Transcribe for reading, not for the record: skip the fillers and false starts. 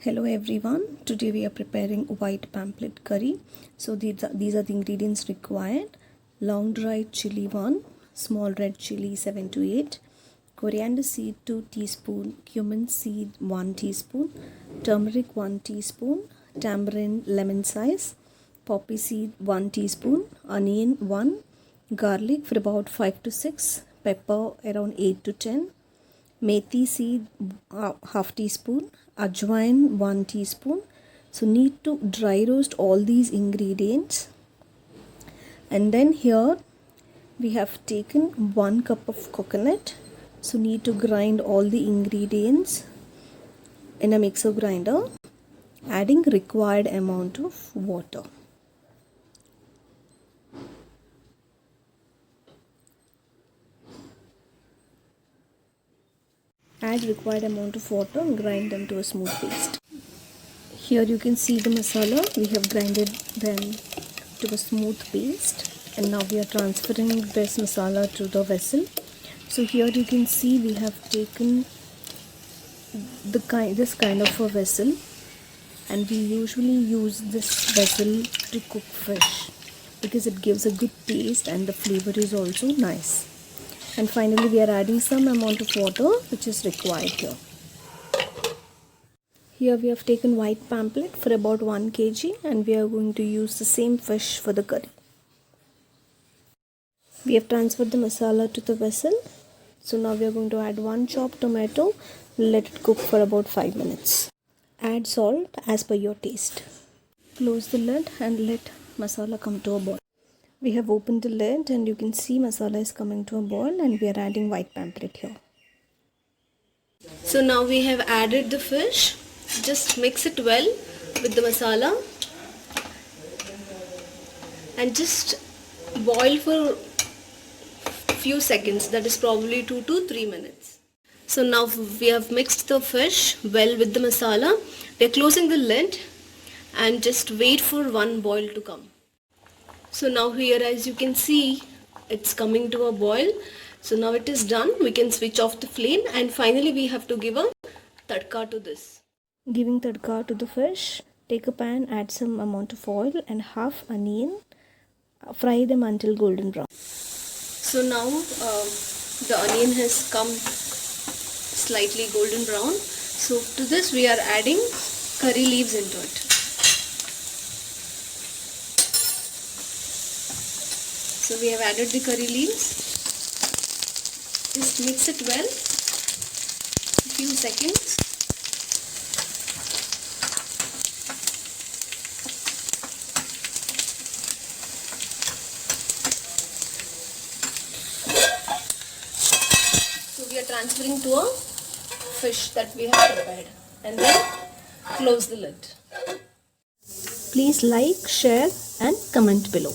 Hello everyone, today we are preparing white pamphlet curry. So these are the ingredients required: long dried chili 1, small red chili 7 to 8, coriander seed 2 teaspoon, cumin seed 1 teaspoon, turmeric 1 teaspoon, tamarind lemon size, poppy seed 1 teaspoon, onion 1, garlic for about 5 to 6, pepper around 8 to 10, methi seed half teaspoon, ajwain 1 teaspoon. So need to dry roast all these ingredients, and then here we have taken 1 cup of coconut. So need to grind all the ingredients in a mixer grinder, adding required amount of water. Add required amount of water and grind them to a smooth paste. Here you can see the masala. We have grinded them to a smooth paste, and now we are transferring this masala to the vessel. So here you can see we have taken this kind of a vessel, and we usually use this vessel to cook fish because it gives a good taste and the flavor is also nice. And finally we are adding some amount of water which is required here. Here we have taken white pamphlet for about 1 kg, and we are going to use the same fish for the curry. We have transferred the masala to the vessel. So now we are going to add 1 chopped tomato. Let it cook for about 5 minutes. Add salt as per your taste. Close the lid and let masala come to a boil. We have opened the lid and you can see masala is coming to a boil, and we are adding white pamphlet here. So now we have added the fish. Just mix it well with the masala and just boil for few seconds, that is probably 2 to 3 minutes. So now we have mixed the fish well with the masala. We are closing the lid and just wait for 1 boil to come. So now here, as you can see, it's coming to a boil. So now it is done. We can switch off the flame, and finally we have to give a tadka to this. Giving tadka to the fish, take a pan, add some amount of oil and half onion. Fry them until golden brown. So now the onion has come slightly golden brown. So to this we are adding curry leaves into it. So we have added the curry leaves. Just mix it well, a few seconds. So we are transferring to a fish that we have prepared, and then close the lid. Please like, share and comment below.